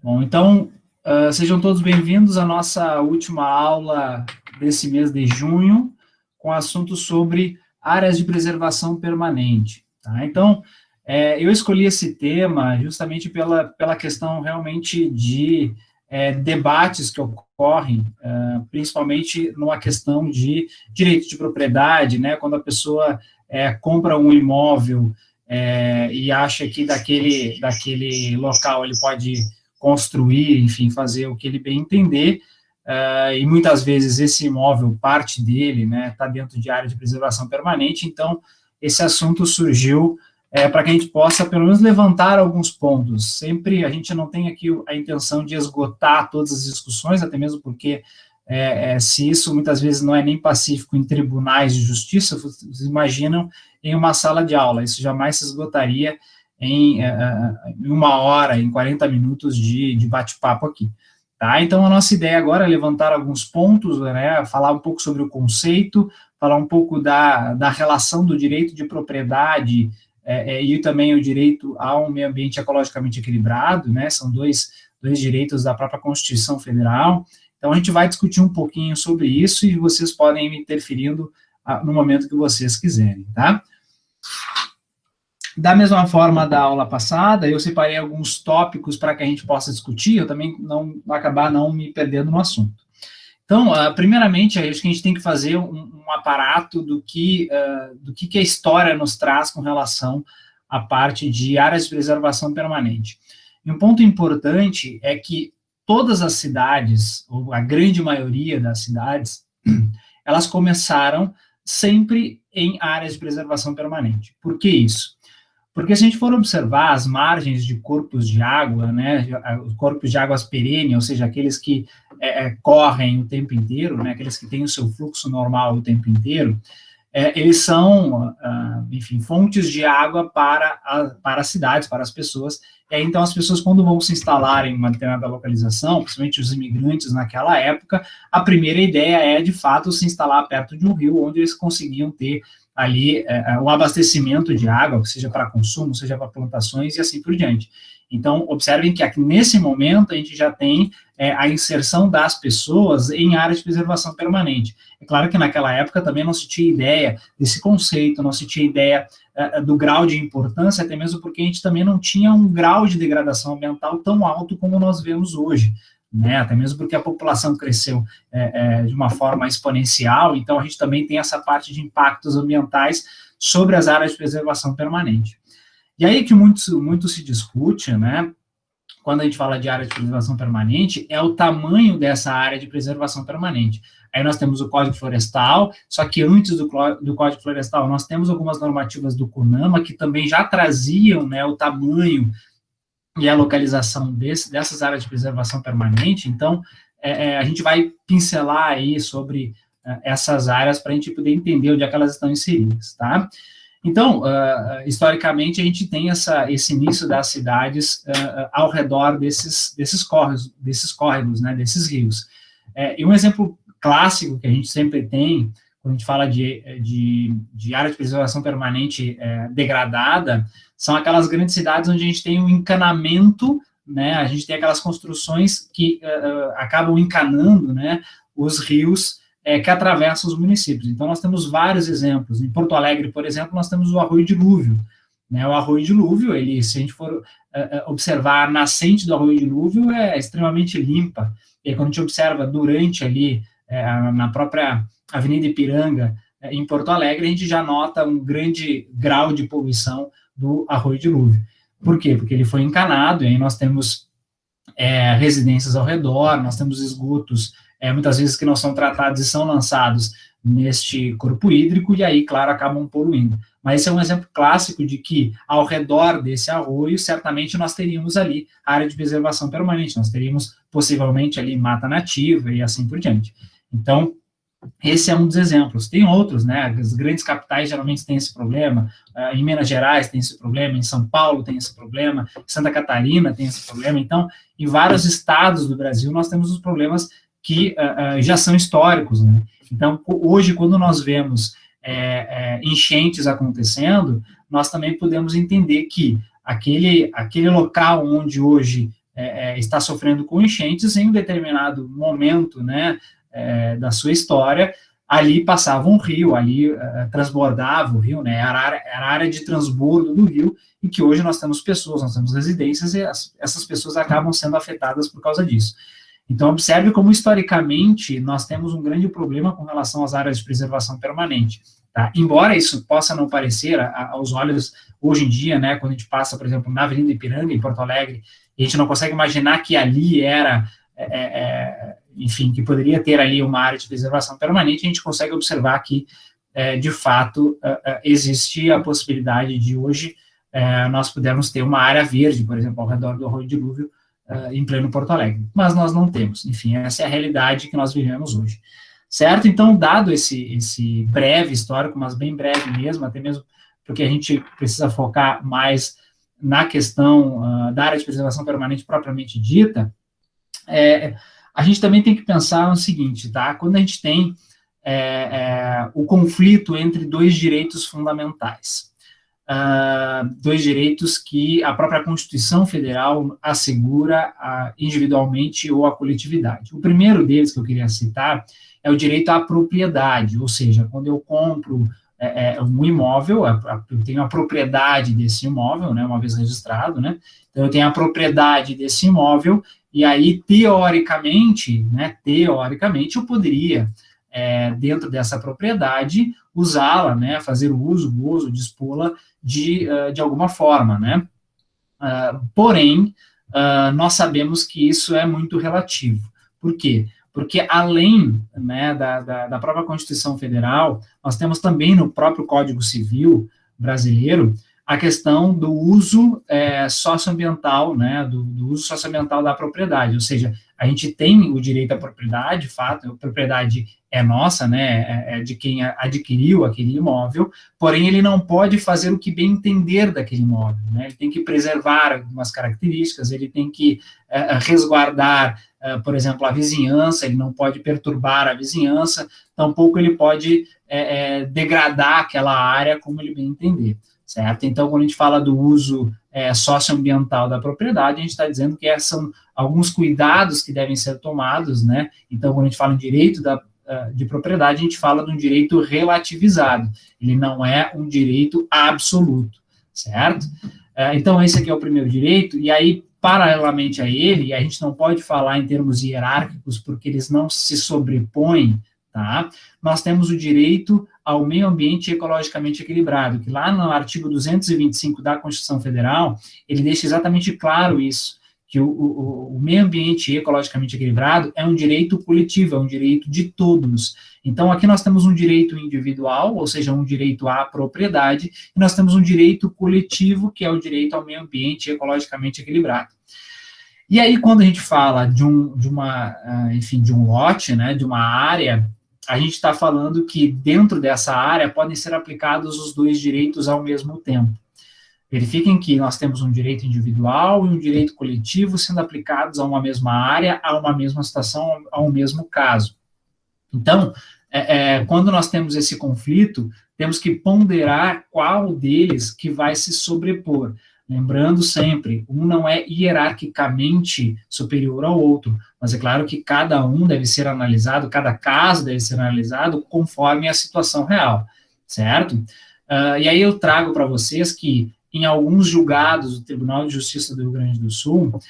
Bom, então, sejam todos bem-vindos à nossa última aula desse mês de junho, com assunto sobre áreas de preservação permanente. Tá? Então, eu escolhi esse tema justamente pela questão realmente de debates que ocorrem, principalmente numa questão de direito de propriedade, né, quando a pessoa compra um imóvel e acha que daquele local ele pode construir, enfim, fazer o que ele bem entender, e muitas vezes esse imóvel, parte dele, né, está dentro de área de preservação permanente, então esse assunto surgiu para que a gente possa, pelo menos, levantar alguns pontos. Sempre a gente não tem aqui a intenção de esgotar todas as discussões, até mesmo porque se isso muitas vezes não é nem pacífico em tribunais de justiça, vocês imaginam em uma sala de aula, isso jamais se esgotaria em 1 hora, em 40 minutos de bate-papo aqui. Tá? Então, a nossa ideia agora é levantar alguns pontos, né, falar um pouco sobre o conceito, falar um pouco da relação do direito de propriedade e também o direito a um meio ambiente ecologicamente equilibrado, né, são dois direitos da própria Constituição Federal. Então, a gente vai discutir um pouquinho sobre isso e vocês podem ir interferindo no momento que vocês quiserem, tá? Da mesma forma da aula passada, eu separei alguns tópicos para que a gente possa discutir, eu também não acabar não me perdendo no assunto. Então, primeiramente, acho que a gente tem que fazer um aparato do que a história nos traz com relação à parte de áreas de preservação permanente. E um ponto importante é que todas as cidades, ou a grande maioria das cidades, elas começaram sempre em áreas de preservação permanente. Por que isso? Porque se a gente for observar as margens de corpos de água, né, os corpos de águas perenes, ou seja, aqueles que correm o tempo inteiro, né, aqueles que têm o seu fluxo normal o tempo inteiro, eles são, enfim, fontes de água para as cidades, para as pessoas. Então, as pessoas, quando vão se instalar em uma determinada localização, principalmente os imigrantes naquela época, a primeira ideia é, de fato, se instalar perto de um rio, onde eles conseguiam ter ali o abastecimento de água, seja para consumo, seja para plantações e assim por diante. Então, observem que aqui, nesse momento, a gente já tem a inserção das pessoas em áreas de preservação permanente. É claro que naquela época também não se tinha ideia desse conceito, não se tinha ideia do grau de importância, até mesmo porque a gente também não tinha um grau de degradação ambiental tão alto como nós vemos hoje, né? Até mesmo porque a população cresceu de uma forma exponencial, então a gente também tem essa parte de impactos ambientais sobre as áreas de preservação permanente. E aí que muito se discute, né, quando a gente fala de área de preservação permanente, é o tamanho dessa área de preservação permanente. Aí nós temos o Código Florestal, só que antes do Código Florestal nós temos algumas normativas do CONAMA que também já traziam, né, o tamanho e a localização dessas áreas de preservação permanente. Então, a gente vai pincelar aí sobre essas áreas para a gente poder entender onde é que elas estão inseridas, tá? Então, historicamente, a gente tem esse início das cidades ao redor desses córregos, né, desses rios. E um exemplo clássico que a gente sempre tem, quando a gente fala de área de preservação permanente degradada, são aquelas grandes cidades onde a gente tem um encanamento, né, a gente tem aquelas construções que acabam encanando, né, os rios que atravessam os municípios. Então, nós temos vários exemplos. Em Porto Alegre, por exemplo, nós temos o Arroio Dilúvio. Né, o Arroio Dilúvio, se a gente for observar a nascente do Arroio Dilúvio, é extremamente limpa. E aí, quando a gente observa durante ali, na própria Avenida Ipiranga, em Porto Alegre, a gente já nota um grande grau de poluição do Arroio Dilúvio. Por quê? Porque ele foi encanado, e aí nós temos residências ao redor, nós temos esgotos, muitas vezes que não são tratados e são lançados neste corpo hídrico, e aí, claro, acabam poluindo. Mas esse é um exemplo clássico de que, ao redor desse arroio, certamente nós teríamos ali área de preservação permanente, nós teríamos, possivelmente, ali mata nativa e assim por diante. Então, esse é um dos exemplos. Tem outros, né? As grandes capitais geralmente têm esse problema. Em Minas Gerais tem esse problema, em São Paulo tem esse problema, em Santa Catarina tem esse problema. Então, em vários estados do Brasil, nós temos os problemas que já são históricos, né? Então, hoje, quando nós vemos enchentes acontecendo, nós também podemos entender que aquele local onde hoje está sofrendo com enchentes em um determinado momento, né, da sua história. Ali passava um rio, ali transbordava o rio, né, era a área de transbordo do rio, e que hoje nós temos pessoas, nós temos residências, e essas pessoas acabam sendo afetadas por causa disso. Então, observe como, historicamente, nós temos um grande problema com relação às áreas de preservação permanente. Tá? Embora isso possa não parecer aos olhos, hoje em dia, né, quando a gente passa, por exemplo, na Avenida Ipiranga, em Porto Alegre, e a gente não consegue imaginar que ali era, enfim, que poderia ter ali uma área de preservação permanente, a gente consegue observar que, de fato, existe a possibilidade de hoje nós pudermos ter uma área verde, por exemplo, ao redor do Arroio Dilúvio, em pleno Porto Alegre, mas nós não temos. Enfim, essa é a realidade que nós vivemos hoje. Certo? Então, dado esse breve histórico, mas bem breve mesmo, até mesmo porque a gente precisa focar mais na questão da área de preservação permanente propriamente dita, a gente também tem que pensar no seguinte, tá? Quando a gente tem o conflito entre dois direitos fundamentais, dois direitos que a própria Constituição Federal assegura individualmente ou à coletividade. O primeiro deles que eu queria citar é o direito à propriedade, ou seja, quando eu compro um imóvel, eu tenho a propriedade desse imóvel, né, uma vez registrado, né, então eu tenho a propriedade desse imóvel, e aí, teoricamente, eu poderia, dentro dessa propriedade, usá-la, né, fazer o uso, gozo, dispô-la de alguma forma, né, porém, nós sabemos que isso é muito relativo. Por quê? Porque além, né, da própria Constituição Federal, nós temos também no próprio Código Civil brasileiro a questão do uso socioambiental, né, do uso socioambiental da propriedade, ou seja, a gente tem o direito à propriedade, de fato, a propriedade é nossa, né, é de quem adquiriu aquele imóvel, porém ele não pode fazer o que bem entender daquele imóvel, né, ele tem que preservar algumas características, ele tem que resguardar, por exemplo, a vizinhança, ele não pode perturbar a vizinhança, tampouco ele pode degradar aquela área como ele bem entender. Certo? Então, quando a gente fala do uso socioambiental da propriedade, a gente está dizendo que são alguns cuidados que devem ser tomados, né? Então, quando a gente fala em direito de propriedade, a gente fala de um direito relativizado, ele não é um direito absoluto, certo? Então, esse aqui é o primeiro direito, e aí, paralelamente a ele, a gente não pode falar em termos hierárquicos, porque eles não se sobrepõem, tá? Nós temos o direito ao meio ambiente ecologicamente equilibrado, que lá no artigo 225 da Constituição Federal, ele deixa exatamente claro isso, que o meio ambiente ecologicamente equilibrado é um direito coletivo, é um direito de todos. Então, aqui nós temos um direito individual, ou seja, um direito à propriedade, e nós temos um direito coletivo, que é o direito ao meio ambiente ecologicamente equilibrado. E aí, quando a gente fala de um lote, né, de uma área, a gente está falando que dentro dessa área podem ser aplicados os dois direitos ao mesmo tempo. Verifiquem que nós temos um direito individual e um direito coletivo sendo aplicados a uma mesma área, a uma mesma situação, a um mesmo caso. Então, quando nós temos esse conflito, temos que ponderar qual deles que vai se sobrepor. Lembrando sempre, um não é hierarquicamente superior ao outro, mas é claro que cada um deve ser analisado, cada caso deve ser analisado conforme a situação real, certo? E aí eu trago para vocês que em alguns julgados do Tribunal de Justiça do Rio Grande do Sul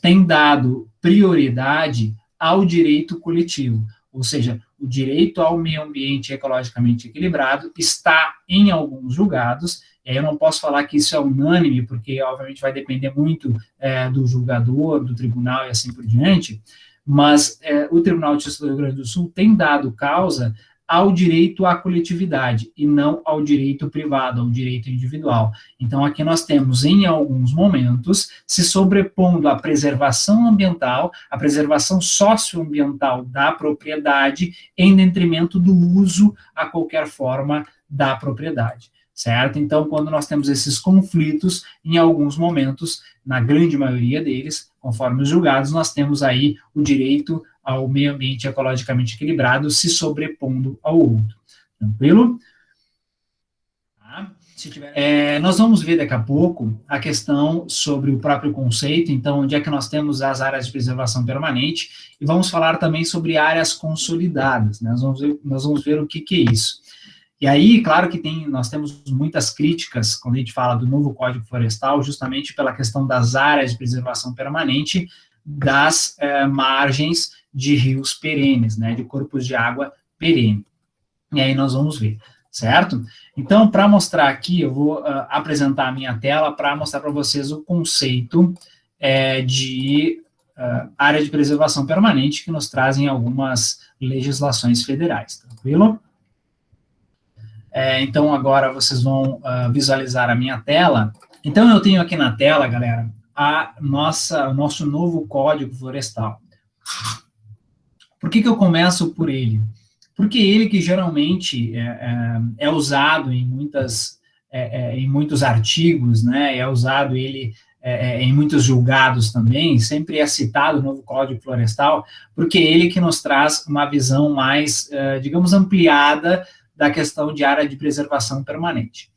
tem dado prioridade ao direito coletivo, ou seja, o direito ao meio ambiente ecologicamente equilibrado está em alguns julgados. Eu não posso falar que isso é unânime, porque, obviamente, vai depender muito do julgador, do tribunal e assim por diante, mas o Tribunal de Justiça do Rio Grande do Sul tem dado causa ao direito à coletividade e não ao direito privado, ao direito individual. Então, aqui nós temos, em alguns momentos, se sobrepondo a preservação ambiental, a preservação socioambiental da propriedade, em detrimento do uso a qualquer forma da propriedade. Certo? Então, quando nós temos esses conflitos, em alguns momentos, na grande maioria deles, conforme os julgados, nós temos aí o direito ao meio ambiente ecologicamente equilibrado se sobrepondo ao outro. Tranquilo? Tá? Nós vamos ver daqui a pouco a questão sobre o próprio conceito, então, onde é que nós temos as áreas de preservação permanente, e vamos falar também sobre áreas consolidadas, né? Nós vamos ver o que é isso. E aí, claro que nós temos muitas críticas quando a gente fala do novo Código Florestal, justamente pela questão das áreas de preservação permanente das margens de rios perenes, né, de corpos de água perene. E aí nós vamos ver, certo? Então, para mostrar aqui, eu vou apresentar a minha tela para mostrar para vocês o conceito de área de preservação permanente que nos trazem algumas legislações federais, tranquilo? Então, agora vocês vão visualizar a minha tela. Então, eu tenho aqui na tela, galera, o nosso novo Código Florestal. Por que eu começo por ele? Porque ele que geralmente é usado em muitos artigos, né? É usado ele em muitos julgados também, sempre é citado o novo Código Florestal, porque ele que nos traz uma visão mais, digamos, ampliada da questão de área de preservação permanente.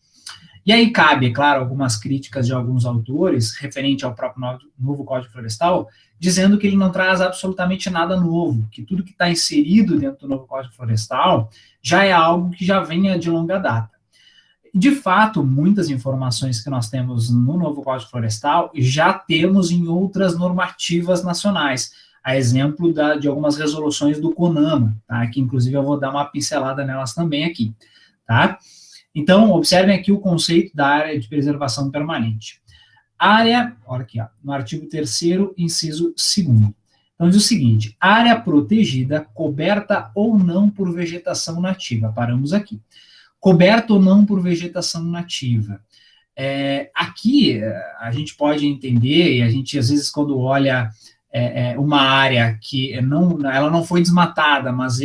E aí cabe, claro, algumas críticas de alguns autores, referente ao próprio novo Código Florestal, dizendo que ele não traz absolutamente nada novo, que tudo que está inserido dentro do novo Código Florestal já é algo que já vem de longa data. De fato, muitas informações que nós temos no novo Código Florestal já temos em outras normativas nacionais, a exemplo de algumas resoluções do CONAMA, tá? Que inclusive eu vou dar uma pincelada nelas também aqui, tá? Então, observem aqui o conceito da área de preservação permanente. Área, olha aqui, ó, no artigo 3º, inciso 2º. Então, diz o seguinte: área protegida, coberta ou não por vegetação nativa. Paramos aqui. Coberta ou não por vegetação nativa. Aqui, a gente pode entender, e a gente, às vezes, quando olha uma área que ela não foi desmatada, mas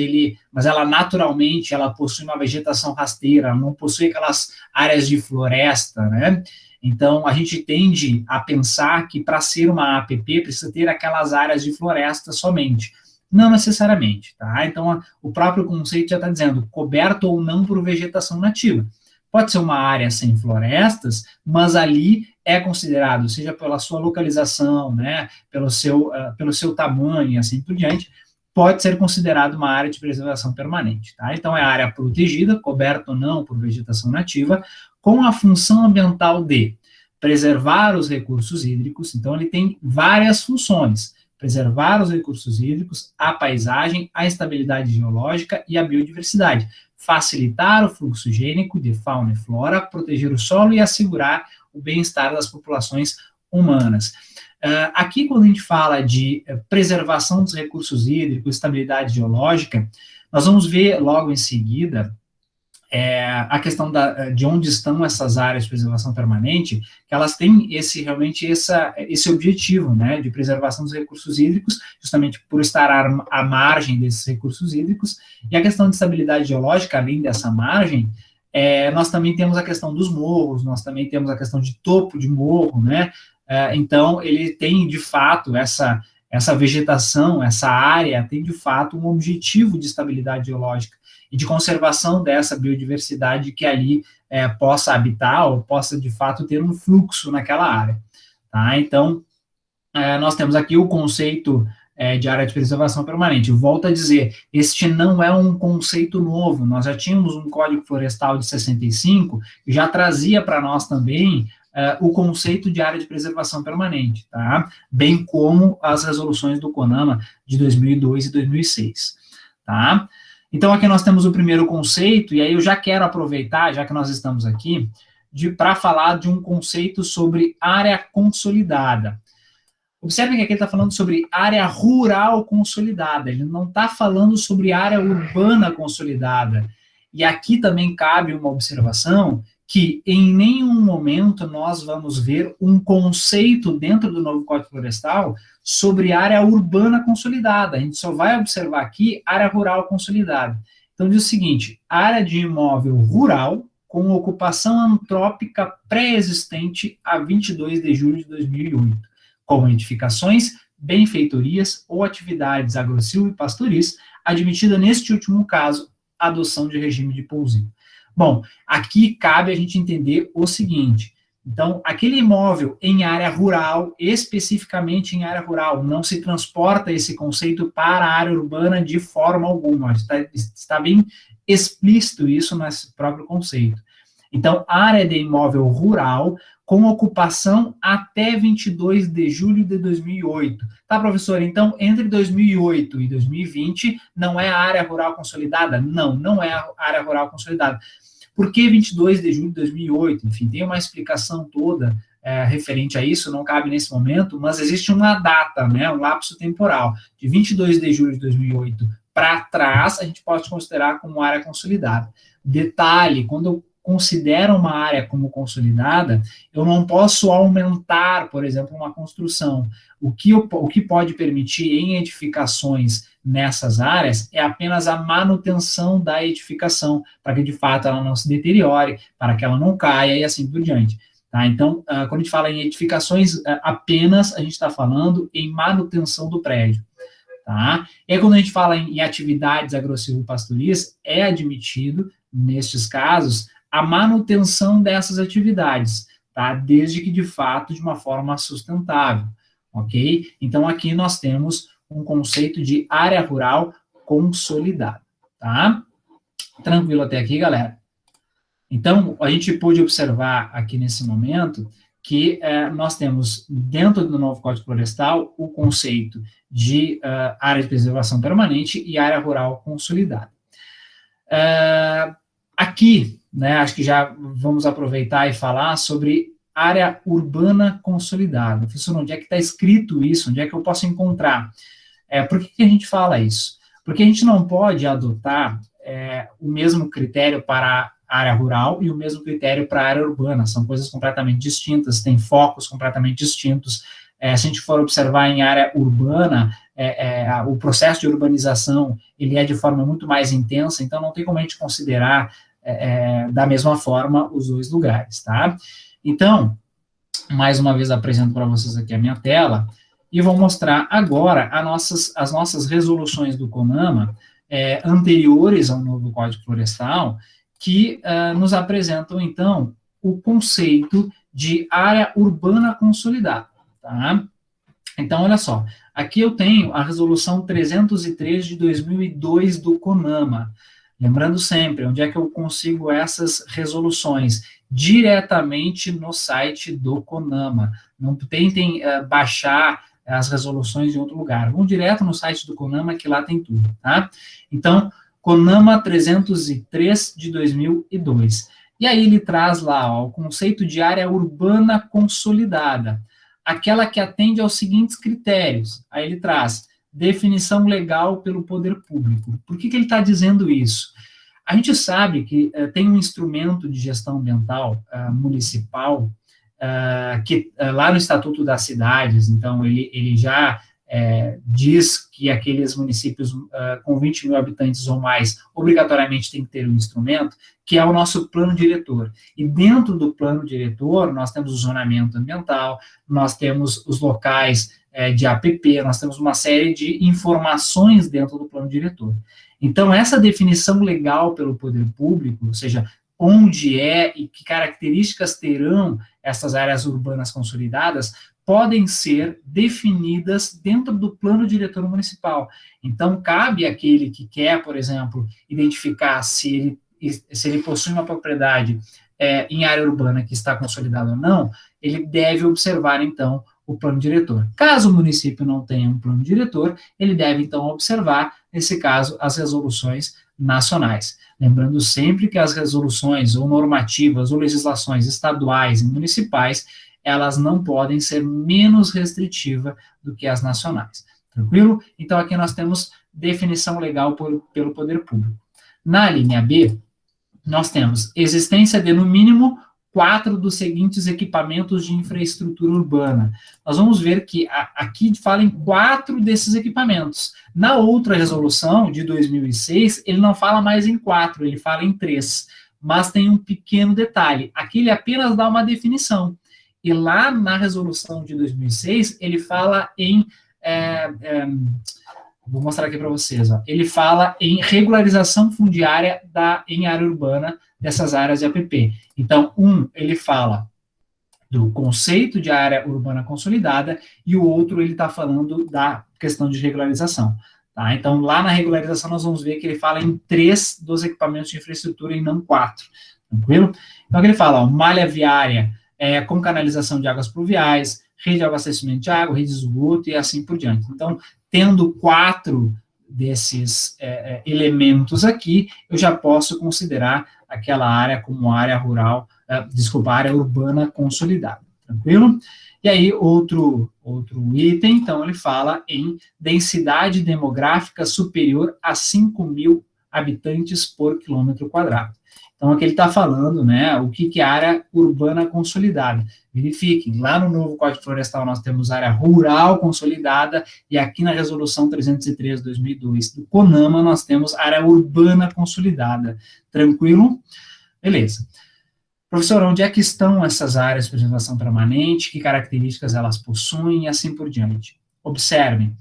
ela naturalmente ela possui uma vegetação rasteira, ela não possui aquelas áreas de floresta, né? Então, a gente tende a pensar que para ser uma APP precisa ter aquelas áreas de floresta somente. Não necessariamente, tá? Então, o próprio conceito já está dizendo coberto ou não por vegetação nativa. Pode ser uma área sem florestas, mas ali é considerado, seja pela sua localização, né, pelo seu tamanho e assim por diante, pode ser considerado uma área de preservação permanente, tá? Então, é área protegida, coberta ou não por vegetação nativa, com a função ambiental de preservar os recursos hídricos. Então, ele tem várias funções: preservar os recursos hídricos, a paisagem, a estabilidade geológica e a biodiversidade, facilitar o fluxo gênico de fauna e flora, proteger o solo e assegurar o bem-estar das populações humanas. Aqui, quando a gente fala de preservação dos recursos hídricos, estabilidade geológica, nós vamos ver logo em seguida a questão de onde estão essas áreas de preservação permanente, que elas têm realmente esse objetivo, né, de preservação dos recursos hídricos, justamente por estar à margem desses recursos hídricos. E a questão de estabilidade geológica, além dessa margem, nós também temos a questão dos morros, nós também temos a questão de topo de morro, né? Então, ele tem, de fato, essa vegetação, essa área, tem, de fato, um objetivo de estabilidade geológica e de conservação dessa biodiversidade que ali possa habitar ou possa, de fato, ter um fluxo naquela área. Tá? Então, nós temos aqui o conceito de área de preservação permanente. Eu volto a dizer, este não é um conceito novo, nós já tínhamos um Código Florestal de 65, que já trazia para nós também o conceito de área de preservação permanente, tá? Bem como as resoluções do CONAMA de 2002 e 2006, tá? Então, aqui nós temos o primeiro conceito, e aí eu já quero aproveitar, já que nós estamos aqui, para falar de um conceito sobre área consolidada. Observem que aqui ele está falando sobre área rural consolidada, ele não está falando sobre área urbana consolidada. E aqui também cabe uma observação que em nenhum momento nós vamos ver um conceito dentro do novo Código Florestal sobre área urbana consolidada. A gente só vai observar aqui área rural consolidada. Então diz o seguinte: área de imóvel rural com ocupação antrópica pré-existente a 22 de julho de 2008, com edificações, benfeitorias ou atividades agrosilvo e pastoris, admitida neste último caso a adoção de regime de pousinho. Bom, aqui cabe a gente entender o seguinte. Então, aquele imóvel em área rural, especificamente em área rural, não se transporta esse conceito para a área urbana de forma alguma. Está bem explícito isso nesse próprio conceito. Então, área de imóvel rural com ocupação até 22 de julho de 2008. Tá, professor? Então, entre 2008 e 2020, não é a área rural consolidada? Não, não é a área rural consolidada. Por que 22 de julho de 2008? Enfim, tem uma explicação toda referente a isso, não cabe nesse momento, mas existe uma data, né, um lapso temporal. De 22 de julho de 2008 para trás, a gente pode considerar como área consolidada. Detalhe, quando eu considero uma área como consolidada, eu não posso aumentar, por exemplo, uma construção. O que pode permitir em edificações nessas áreas é apenas a manutenção da edificação, para que de fato ela não se deteriore, para que ela não caia e assim por diante. Tá? Então, quando a gente fala em edificações, apenas a gente está falando em manutenção do prédio. Tá? E aí, quando a gente fala em atividades agro-silvopastorias, é admitido, nestes casos, a manutenção dessas atividades, tá? Desde que, de fato, de uma forma sustentável, ok? Então, aqui nós temos um conceito de área rural consolidada, tá? Tranquilo até aqui, galera? Então, a gente pôde observar aqui nesse momento que nós temos, dentro do novo Código Florestal, o conceito de área de preservação permanente e área rural consolidada. Aqui, né, acho que já vamos aproveitar e falar sobre área urbana consolidada. Professor, onde é que está escrito isso? Onde é que eu posso encontrar? Por que a gente fala isso? Porque a gente não pode adotar o mesmo critério para a área rural e o mesmo critério para a área urbana. São coisas completamente distintas, têm focos completamente distintos. Se a gente for observar em área urbana, o processo de urbanização ele é de forma muito mais intensa, então não tem como a gente considerar da mesma forma os dois lugares, tá? Então, mais uma vez apresento para vocês aqui a minha tela, e vou mostrar agora as nossas resoluções do CONAMA, anteriores ao novo Código Florestal, que nos apresentam, então, o conceito de área urbana consolidada, tá? Então, olha só, aqui eu tenho a resolução 303 de 2002 do CONAMA. Lembrando sempre, onde é que eu consigo essas resoluções? Diretamente no site do CONAMA. Não tentem baixar as resoluções de outro lugar. Vão direto no site do CONAMA, que lá tem tudo, tá? Então, CONAMA 303 de 2002. E aí ele traz lá ó, o conceito de área urbana consolidada, aquela que atende aos seguintes critérios. Aí ele traz definição legal pelo poder público. Por que ele está dizendo isso? A gente sabe que tem um instrumento de gestão ambiental municipal que lá no Estatuto das Cidades, então ele já diz que aqueles municípios com 20 mil habitantes ou mais obrigatoriamente tem que ter um instrumento, que é o nosso plano diretor. E dentro do plano diretor, nós temos o zonamento ambiental, nós temos os locais de APP, nós temos uma série de informações dentro do plano diretor. Então, essa definição legal pelo poder público, ou seja, onde e que características terão essas áreas urbanas consolidadas, podem ser definidas dentro do plano diretor municipal. Então, cabe àquele que quer, por exemplo, identificar se ele possui uma propriedade em área urbana que está consolidada ou não, ele deve observar, então, o plano diretor. Caso o município não tenha um plano diretor, ele deve, então, observar, nesse caso, as resoluções nacionais. Lembrando sempre que as resoluções ou normativas ou legislações estaduais e municipais, elas não podem ser menos restritivas do que as nacionais. Tranquilo? Então, aqui nós temos definição legal pelo poder público. Na linha B, nós temos existência de, no mínimo, 4 dos seguintes equipamentos de infraestrutura urbana. Nós vamos ver que aqui fala em 4 desses equipamentos. Na outra resolução, de 2006, ele não fala mais em 4, ele fala em 3. Mas tem um pequeno detalhe. Aqui ele apenas dá uma definição. E lá na resolução de 2006, ele fala em... vou mostrar aqui para vocês. Ó, ele fala em regularização fundiária em área urbana dessas áreas de APP. Então, ele fala do conceito de área urbana consolidada, e o outro ele está falando da questão de regularização. Tá? Então, lá na regularização, nós vamos ver que ele fala em 3 dos equipamentos de infraestrutura e não 4. Tranquilo? Então, ele fala, malha viária com canalização de águas pluviais, rede de abastecimento de água, rede de esgoto e assim por diante. Então, tendo 4 desses elementos aqui, eu já posso considerar aquela área como área rural, área urbana consolidada, tranquilo? E aí, outro item, então, ele fala em densidade demográfica superior a 5.000 habitantes por quilômetro quadrado. Então, aqui ele está falando, né, o que é área urbana consolidada. Verifiquem, lá no novo Código Florestal nós temos área rural consolidada, e aqui na resolução 303/2002 do CONAMA nós temos área urbana consolidada. Tranquilo? Beleza. Professor, onde é que estão essas áreas de preservação permanente, que características elas possuem e assim por diante? Observem,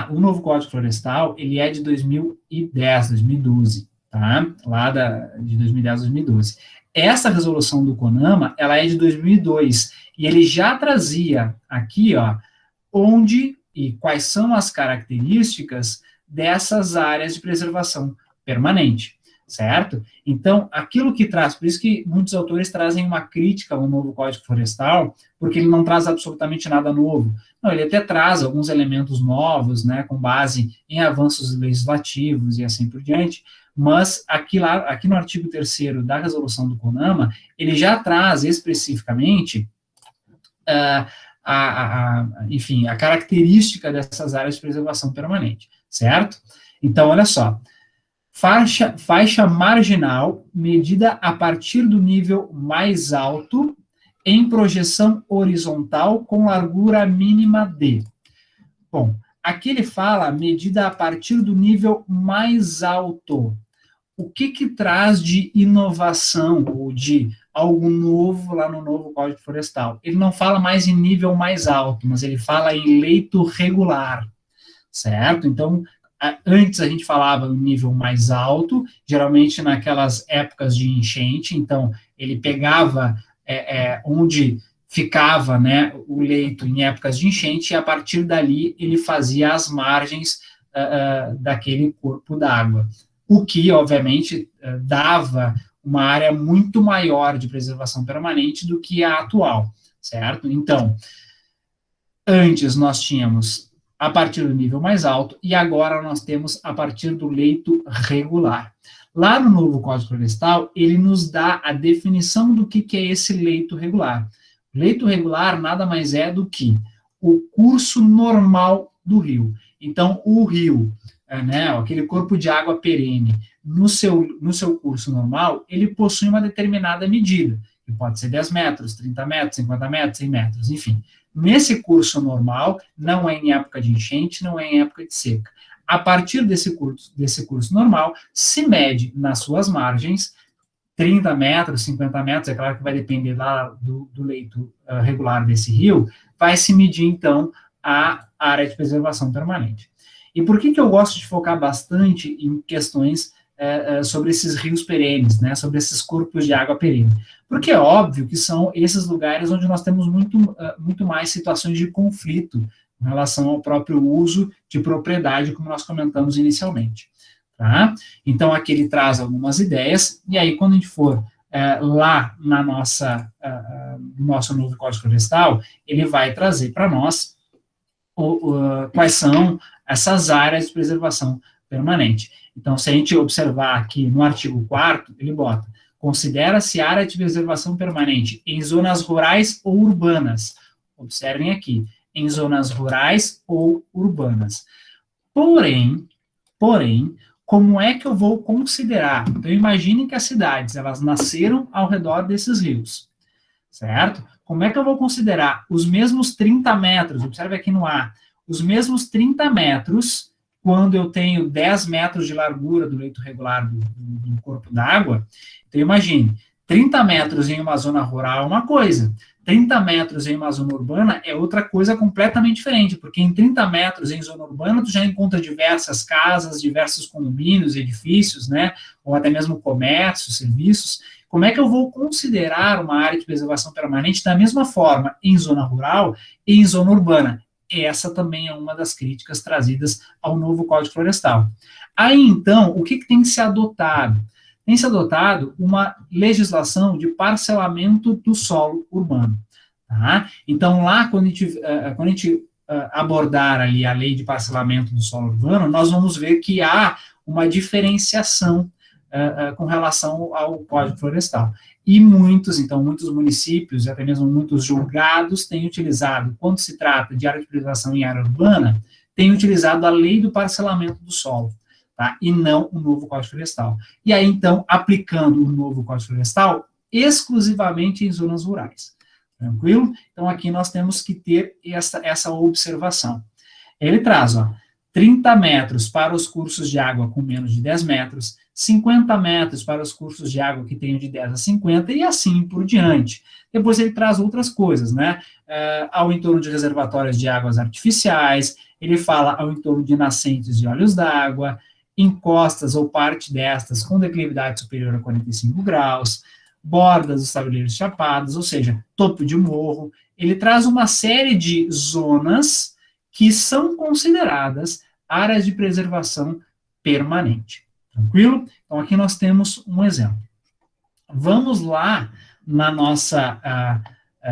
o novo Código Florestal, ele é de 2010, 2012, tá? Lá de 2010, 2012. Essa resolução do CONAMA, ela é de 2002, e ele já trazia aqui, ó, onde e quais são as características dessas áreas de preservação permanente, certo? Então, aquilo que traz, por isso que muitos autores trazem uma crítica ao novo Código Florestal, porque ele não traz absolutamente nada novo. Não, ele até traz alguns elementos novos, né, com base em avanços legislativos e assim por diante, mas aqui no artigo 3º da resolução do CONAMA, ele já traz especificamente enfim, a característica dessas áreas de preservação permanente, certo? Então, olha só, faixa marginal medida a partir do nível mais alto em projeção horizontal com largura mínima de. Bom, aqui ele fala medida a partir do nível mais alto. O que traz de inovação ou de algo novo lá no novo Código Florestal? Ele não fala mais em nível mais alto, mas ele fala em leito regular, certo? Então, antes a gente falava no nível mais alto, geralmente naquelas épocas de enchente, então ele pegava onde ficava, né, o leito em épocas de enchente, e a partir dali ele fazia as margens daquele corpo d'água, o que, obviamente, dava uma área muito maior de preservação permanente do que a atual, certo? Então, antes nós tínhamos a partir do nível mais alto, e agora nós temos a partir do leito regular. Lá no novo Código Florestal, ele nos dá a definição do que é esse leito regular. O leito regular nada mais é do que o curso normal do rio. Então, o rio, né, aquele corpo de água perene, no seu curso normal, ele possui uma determinada medida, que pode ser 10 metros, 30 metros, 50 metros, 100 metros, enfim. Nesse curso normal, não é em época de enchente, não é em época de seca. A partir desse curso normal, se mede nas suas margens 30 metros, 50 metros, é claro que vai depender lá do leito regular desse rio, vai se medir, então, a área de preservação permanente. E por que eu gosto de focar bastante em questões sobre esses rios perenes, né, sobre esses corpos de água perene? Porque é óbvio que são esses lugares onde nós temos muito mais situações de conflito em relação ao próprio uso de propriedade, como nós comentamos inicialmente. Tá? Então, aqui ele traz algumas ideias, e aí, quando a gente for lá no nosso novo Código Florestal, ele vai trazer para nós quais são essas áreas de preservação permanente. Então, se a gente observar aqui no artigo 4º, ele bota: considera-se área de preservação permanente em zonas rurais ou urbanas. Observem aqui, em zonas rurais ou urbanas. Porém, como é que eu vou considerar? Então, imaginem que as cidades, elas nasceram ao redor desses rios, certo? Como é que eu vou considerar os mesmos 30 metros, observe aqui no A, os mesmos 30 metros, quando eu tenho 10 metros de largura do leito regular do corpo d'água? Então, imagine, 30 metros em uma zona rural é uma coisa, 30 metros em uma zona urbana é outra coisa completamente diferente, porque em 30 metros em zona urbana tu já encontra diversas casas, diversos condomínios, edifícios, né, ou até mesmo comércio, serviços. Como é que eu vou considerar uma área de preservação permanente da mesma forma em zona rural e em zona urbana? Essa também é uma das críticas trazidas ao novo Código Florestal. Aí, então, o que tem que ser adotado? Tem se adotado uma legislação de parcelamento do solo urbano. Tá? Então, lá, quando a gente abordar ali a lei de parcelamento do solo urbano, nós vamos ver que há uma diferenciação com relação ao Código Florestal. E muitos municípios, até mesmo muitos julgados, têm utilizado, quando se trata de área de preservação em área urbana, têm utilizado a lei do parcelamento do solo. Tá? E não o novo Código Florestal. E aí, então, aplicando o novo Código Florestal exclusivamente em zonas rurais. Tranquilo? Então, aqui nós temos que ter essa observação. Ele traz, 30 metros para os cursos de água com menos de 10 metros, 50 metros para os cursos de água que tenham de 10 a 50 e assim por diante. Depois ele traz outras coisas, né? Ao entorno de reservatórios de águas artificiais, ele fala ao entorno de nascentes de olhos d'água, encostas ou parte destas com declividade superior a 45 graus, bordas dos tabuleiros chapados, ou seja, topo de morro. Ele traz uma série de zonas que são consideradas áreas de preservação permanente. Tranquilo? Então, aqui nós temos um exemplo. Vamos lá na nossa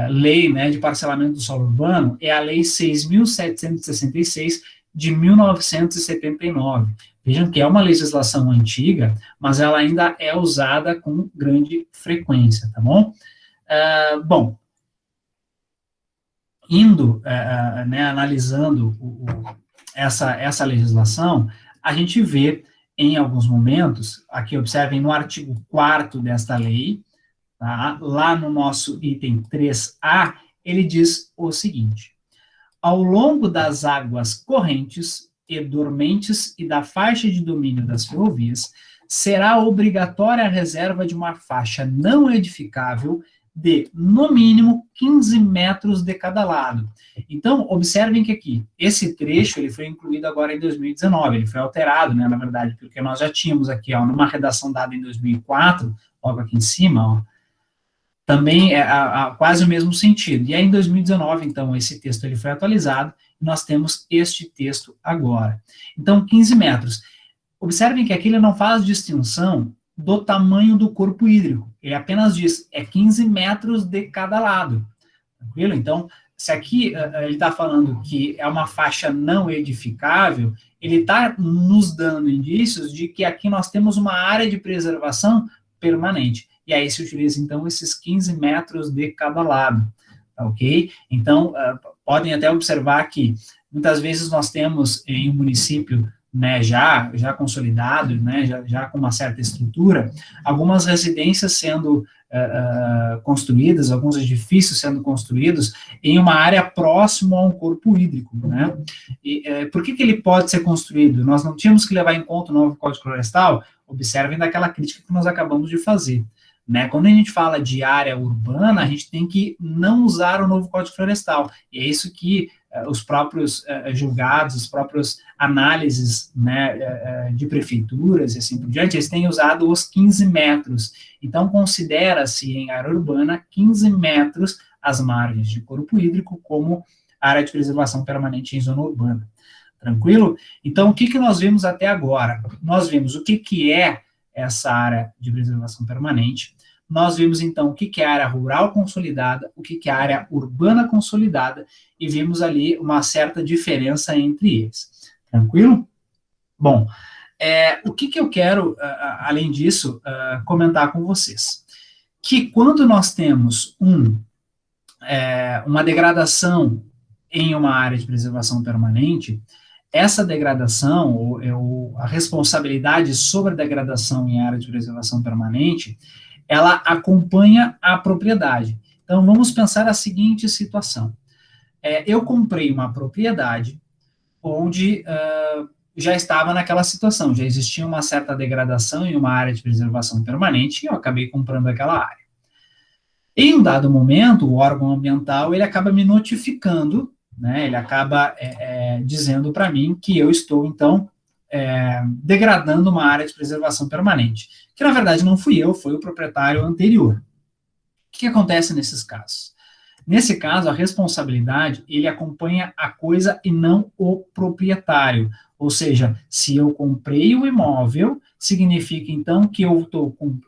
lei, né, de parcelamento do solo urbano, é a Lei 6.766 de 1979. Vejam que é uma legislação antiga, mas ela ainda é usada com grande frequência, tá bom? Bom, indo, né, analisando essa legislação, a gente vê em alguns momentos, aqui observem no artigo 4º desta lei, tá? Lá no nosso item 3A, ele diz o seguinte: ao longo das águas correntes e dormentes e da faixa de domínio das ferrovias, será obrigatória a reserva de uma faixa não edificável de, no mínimo, 15 metros de cada lado. Então, observem que aqui, esse trecho, ele foi incluído agora em 2019, ele foi alterado, né, na verdade, porque nós já tínhamos aqui, numa redação dada em 2004, logo aqui em cima, também é quase o mesmo sentido. E aí, em 2019, então, esse texto ele foi atualizado, e nós temos este texto agora. Então, 15 metros. Observem que aqui ele não faz distinção do tamanho do corpo hídrico. Ele apenas diz, 15 metros de cada lado. Tranquilo? Então, se aqui ele está falando que é uma faixa não edificável, ele está nos dando indícios de que aqui nós temos uma área de preservação permanente. E aí se utiliza, então, esses 15 metros de cada lado. Ok? Então, podem até observar que muitas vezes nós temos em um município, né, já consolidado, né, já com uma certa estrutura, algumas residências sendo construídas, alguns edifícios sendo construídos em uma área próxima a um corpo hídrico, né? E por que ele pode ser construído? Nós não tínhamos que levar em conta o novo Código Florestal? Observem daquela crítica que nós acabamos de fazer. Né? Quando a gente fala de área urbana, a gente tem que não usar o novo Código Florestal. E é isso que os próprios julgados, as próprias análises, né, de prefeituras e assim por diante, eles têm usado os 15 metros. Então, considera-se em área urbana 15 metros as margens de corpo hídrico como área de preservação permanente em zona urbana. Tranquilo? Então, o que nós vimos até agora? Nós vimos o que é essa área de preservação permanente. Nós vimos, então, o que é a área rural consolidada, o que é a área urbana consolidada, e vimos ali uma certa diferença entre eles. Tranquilo? Bom, o que eu quero, além disso, comentar com vocês? Que quando nós temos uma degradação em uma área de preservação permanente, essa degradação, ou a responsabilidade sobre a degradação em área de preservação permanente, ela acompanha a propriedade. Então, vamos pensar a seguinte situação. Eu comprei uma propriedade onde já estava naquela situação, já existia uma certa degradação em uma área de preservação permanente, e eu acabei comprando aquela área. Em um dado momento, o órgão ambiental, ele acaba me notificando, né, ele acaba dizendo para mim que eu estou, então, degradando uma área de preservação permanente, que na verdade não fui eu, foi o proprietário anterior. O que acontece nesses casos? Nesse caso, a responsabilidade, ele acompanha a coisa e não o proprietário. Ou seja, se eu comprei o imóvel, significa então que eu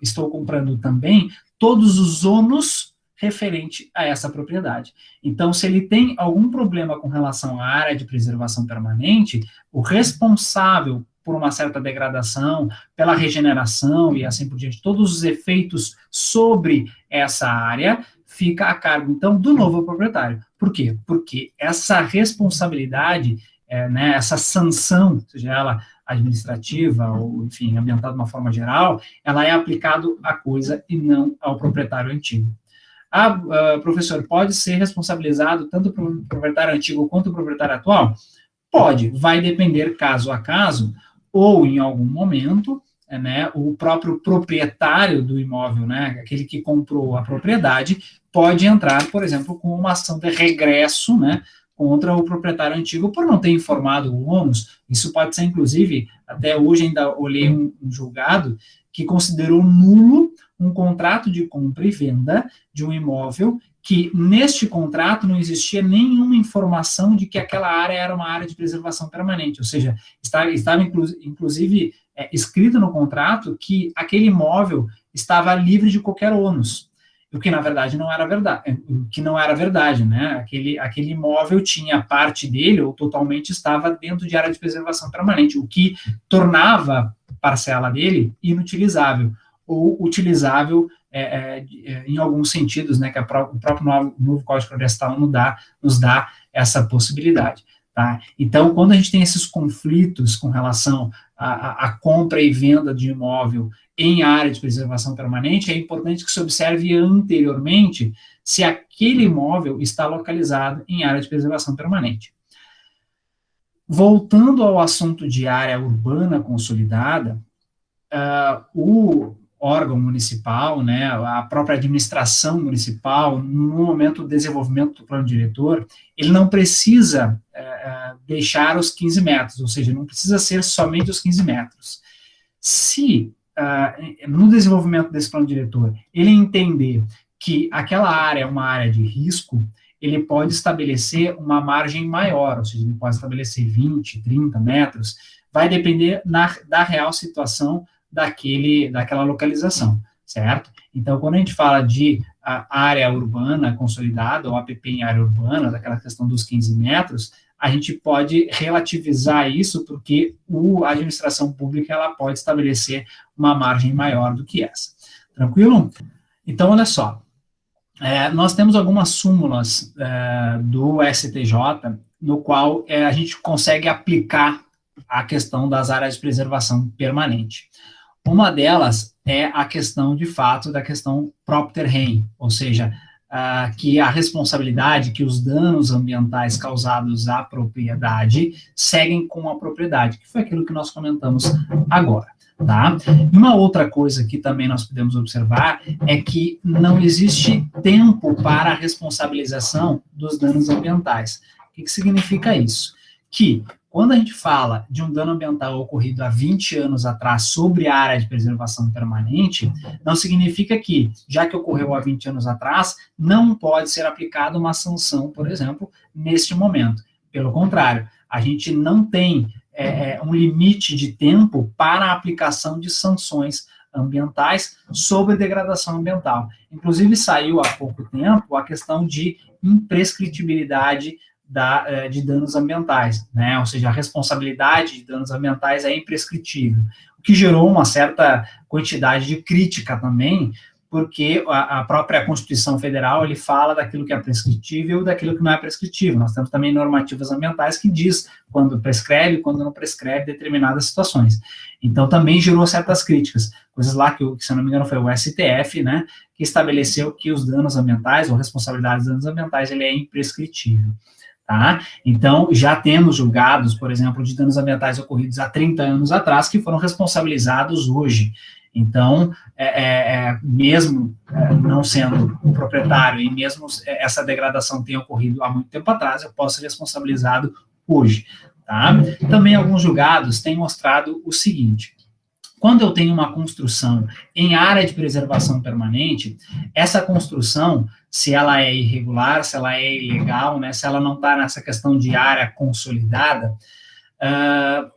estou comprando também todos os ônus referente a essa propriedade. Então, se ele tem algum problema com relação à área de preservação permanente, o responsável por uma certa degradação, pela regeneração e assim por diante, todos os efeitos sobre essa área, fica a cargo, então, do novo proprietário. Por quê? Porque essa responsabilidade, né, essa sanção, seja ela administrativa ou, enfim, ambiental de uma forma geral, ela é aplicada à coisa e não ao proprietário antigo. Professor, pode ser responsabilizado tanto o proprietário antigo quanto o proprietário atual? Pode, vai depender caso a caso, ou em algum momento, né, o próprio proprietário do imóvel, né, aquele que comprou a propriedade, pode entrar, por exemplo, com uma ação de regresso, né, contra o proprietário antigo por não ter informado o ônus. Isso pode ser, inclusive, até hoje ainda olhei um julgado que considerou nulo um contrato de compra e venda de um imóvel que neste contrato não existia nenhuma informação de que aquela área era uma área de preservação permanente, ou seja, estava inclusive escrito no contrato que aquele imóvel estava livre de qualquer ônus, o que na verdade não era verdade, né? Aquele imóvel tinha parte dele ou totalmente estava dentro de área de preservação permanente, o que tornava parcela dele inutilizável ou utilizável em alguns sentidos, né, que o próprio novo Código Florestal nos dá essa possibilidade. Tá? Então, quando a gente tem esses conflitos com relação à compra e venda de imóvel em área de preservação permanente, é importante que se observe anteriormente se aquele imóvel está localizado em área de preservação permanente. Voltando ao assunto de área urbana consolidada, o órgão municipal, né, a própria administração municipal, no momento do desenvolvimento do plano diretor, ele não precisa deixar os 15 metros, ou seja, não precisa ser somente os 15 metros. Se, no desenvolvimento desse plano diretor, ele entender que aquela área é uma área de risco, ele pode estabelecer uma margem maior, ou seja, ele pode estabelecer 20, 30 metros, vai depender da real situação daquela localização, certo? Então, quando a gente fala de área urbana consolidada, ou APP em área urbana, daquela questão dos 15 metros, a gente pode relativizar isso, porque a administração pública ela pode estabelecer uma margem maior do que essa. Tranquilo? Então, olha só, nós temos algumas súmulas do STJ, no qual a gente consegue aplicar a questão das áreas de preservação permanente. Uma delas é a questão, de fato, da questão propter rem, ou seja, que a responsabilidade, que os danos ambientais causados à propriedade seguem com a propriedade, que foi aquilo que nós comentamos agora, tá? Uma outra coisa que também nós podemos observar é que não existe tempo para a responsabilização dos danos ambientais. O que significa isso? Que quando a gente fala de um dano ambiental ocorrido há 20 anos atrás sobre a área de preservação permanente, não significa que, já que ocorreu há 20 anos atrás, não pode ser aplicada uma sanção, por exemplo, neste momento. Pelo contrário, a gente não tem um limite de tempo para a aplicação de sanções ambientais sobre degradação ambiental. Inclusive, saiu há pouco tempo a questão de imprescritibilidade de danos ambientais, né? Ou seja, a responsabilidade de danos ambientais é imprescritível, o que gerou uma certa quantidade de crítica também, porque a própria Constituição Federal, ele fala daquilo que é prescritível e daquilo que não é prescritível. Nós temos também normativas ambientais que diz quando prescreve e quando não prescreve determinadas situações. Então, também gerou certas críticas, coisas lá que, se eu não me engano, foi o STF, né, que estabeleceu que os danos ambientais, ou responsabilidade dos danos ambientais, ele é imprescritível. Tá? Então, já temos julgados, por exemplo, de danos ambientais ocorridos há 30 anos atrás, que foram responsabilizados hoje. Então, mesmo não sendo o proprietário e mesmo essa degradação tenha ocorrido há muito tempo atrás, eu posso ser responsabilizado hoje. Tá? Também alguns julgados têm mostrado o seguinte: quando eu tenho uma construção em área de preservação permanente, essa construção, se ela é irregular, se ela é ilegal, né, se ela não está nessa questão de área consolidada,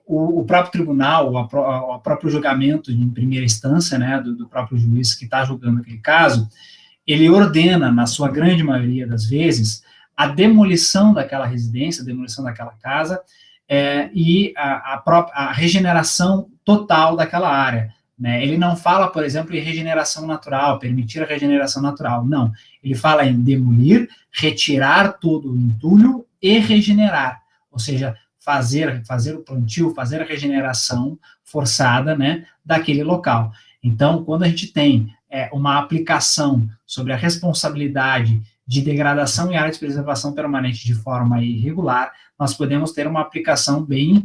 o próprio tribunal, o próprio julgamento em primeira instância, né, do próprio juiz que está julgando aquele caso, ele ordena, na sua grande maioria das vezes, a demolição daquela residência, a demolição daquela casa, e a regeneração total daquela área. Né? Ele não fala, por exemplo, em regeneração natural, permitir a regeneração natural, não. Ele fala em demolir, retirar todo o entulho e regenerar, ou seja, fazer o plantio, fazer a regeneração forçada, né, daquele local. Então, quando a gente tem uma aplicação sobre a responsabilidade de degradação em área de preservação permanente de forma irregular, nós podemos ter uma aplicação bem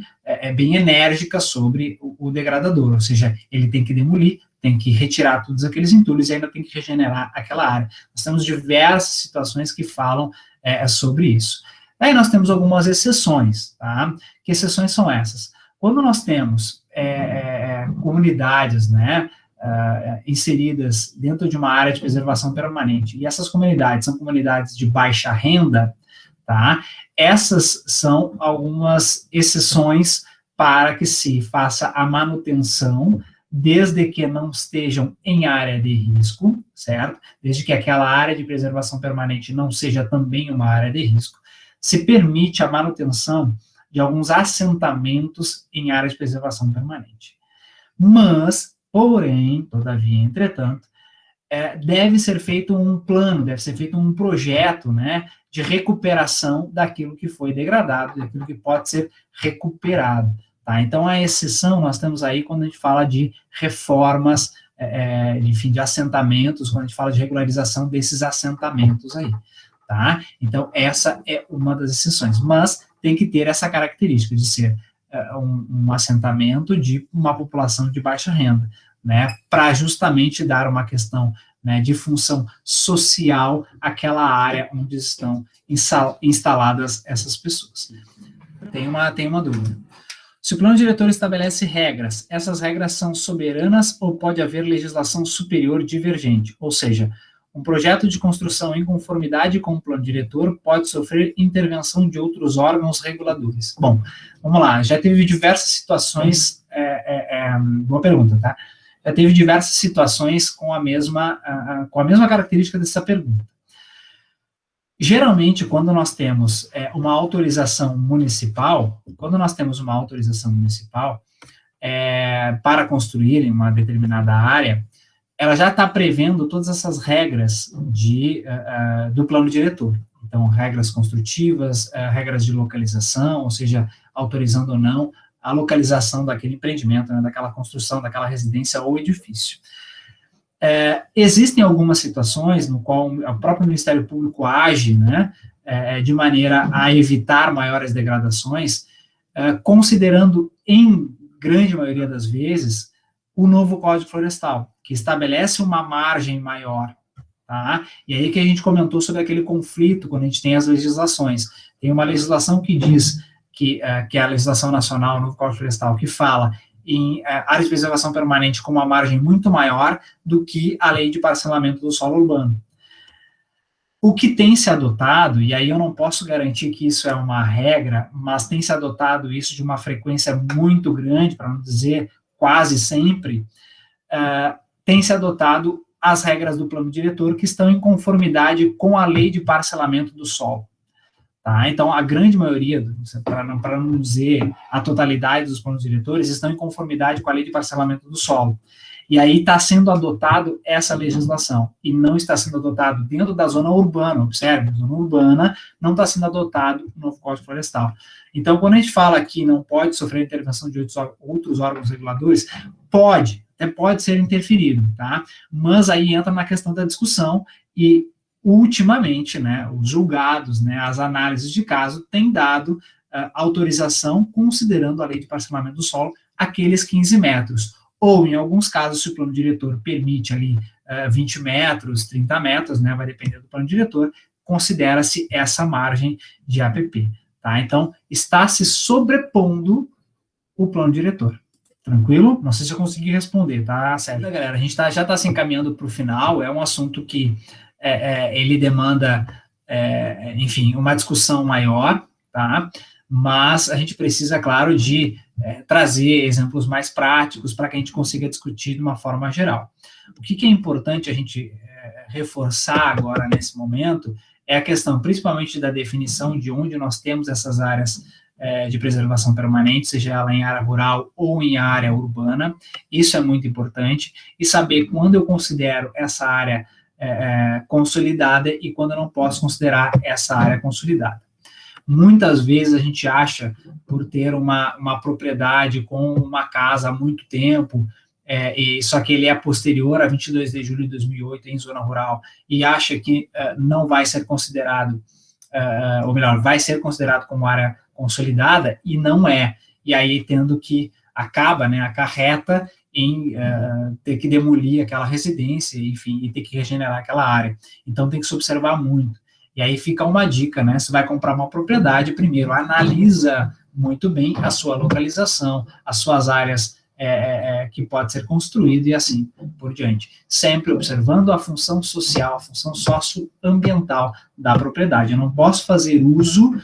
enérgica sobre o degradador, ou seja, ele tem que demolir, tem que retirar todos aqueles entulhos e ainda tem que regenerar aquela área. Nós temos diversas situações que falam sobre isso. Aí nós temos algumas exceções, tá? Que exceções são essas? Quando nós temos comunidades, né, inseridas dentro de uma área de preservação permanente, e essas comunidades são comunidades de baixa renda, tá? Essas são algumas exceções para que se faça a manutenção, desde que não estejam em área de risco, certo? Desde que aquela área de preservação permanente não seja também uma área de risco, se permite a manutenção de alguns assentamentos em área de preservação permanente. Mas, porém, todavia, entretanto, deve ser feito um plano, deve ser feito um projeto, né, de recuperação daquilo que foi degradado, daquilo que pode ser recuperado. Tá? Então, a exceção nós temos aí quando a gente fala de reformas, enfim, de assentamentos, quando a gente fala de regularização desses assentamentos aí. Tá? Então, essa é uma das exceções, mas tem que ter essa característica de ser um assentamento de uma população de baixa renda, né, para justamente dar uma questão, né, de função social àquela área onde estão instaladas essas pessoas. Tem uma dúvida. Se o plano diretor estabelece regras, essas regras são soberanas ou pode haver legislação superior divergente? Ou seja, um projeto de construção em conformidade com o plano diretor pode sofrer intervenção de outros órgãos reguladores. Bom, vamos lá, já teve diversas situações, boa pergunta, tá? Já teve diversas situações com a mesma característica dessa pergunta. Geralmente, quando nós temos uma autorização municipal, para construir em uma determinada área, ela já está prevendo todas essas regras do plano diretor. Então, regras construtivas, regras de localização, ou seja, autorizando ou não a localização daquele empreendimento, né, daquela construção, daquela residência ou edifício. Existem algumas situações no qual o próprio Ministério Público age, né, de maneira a evitar maiores degradações, considerando, em grande maioria das vezes, o novo Código Florestal, que estabelece uma margem maior, tá? E aí que a gente comentou sobre aquele conflito, quando a gente tem as legislações. Tem uma legislação que diz que é a legislação nacional, o novo Código Florestal, que fala em área de preservação permanente com uma margem muito maior do que a lei de parcelamento do solo urbano. O que tem se adotado, e aí eu não posso garantir que isso é uma regra, mas tem se adotado isso de uma frequência muito grande, para não dizer quase sempre, tem se adotado as regras do plano diretor que estão em conformidade com a lei de parcelamento do solo. Tá? Então, a grande maioria, para não dizer a totalidade dos planos diretores, estão em conformidade com a lei de parcelamento do solo. E aí está sendo adotado essa legislação, e não está sendo adotado dentro da zona urbana, observe, na zona urbana não está sendo adotado o novo Código Florestal. Então, quando a gente fala que não pode sofrer intervenção de outros órgãos reguladores, até pode ser interferido, tá? Mas aí entra na questão da discussão e, ultimamente, né, os julgados, né, as análises de caso têm dado autorização, considerando a lei de parcelamento do solo, aqueles 15 metros. ou, em alguns casos, se o plano diretor permite ali 20 metros, 30 metros, né, vai depender do plano diretor, considera-se essa margem de APP. Tá? Então, está se sobrepondo o plano diretor. Tranquilo? Não sei se eu consegui responder, tá, Sérgio? Galera, a gente já está se encaminhando para o final, é um assunto que ele demanda, enfim, uma discussão maior, tá? Mas a gente precisa, claro, de trazer exemplos mais práticos para que a gente consiga discutir de uma forma geral. O que é importante a gente reforçar agora, nesse momento, é a questão, principalmente, da definição de onde nós temos essas áreas de preservação permanente, seja ela em área rural ou em área urbana. Isso é muito importante, e saber quando eu considero essa área consolidada e quando eu não posso considerar essa área consolidada. Muitas vezes a gente acha, por ter uma propriedade com uma casa há muito tempo, só que ele é posterior a 22 de julho de 2008 em zona rural, e acha que não vai ser considerado, ou melhor, vai ser considerado como área consolidada, e não é. E aí tendo que acarreta em ter que demolir aquela residência, enfim, e ter que regenerar aquela área. Então tem que se observar muito. E aí fica uma dica, né? Você vai comprar uma propriedade, primeiro analisa muito bem a sua localização, as suas áreas que pode ser construído e assim por diante. Sempre observando a função social, a função socioambiental da propriedade. Eu não posso fazer uso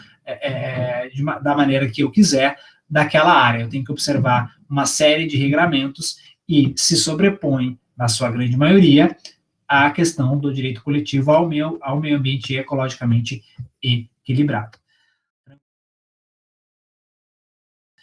da maneira que eu quiser daquela área. Eu tenho que observar uma série de regramentos e se sobrepõe, na sua grande maioria, a questão do direito coletivo ao meio ambiente ecologicamente equilibrado.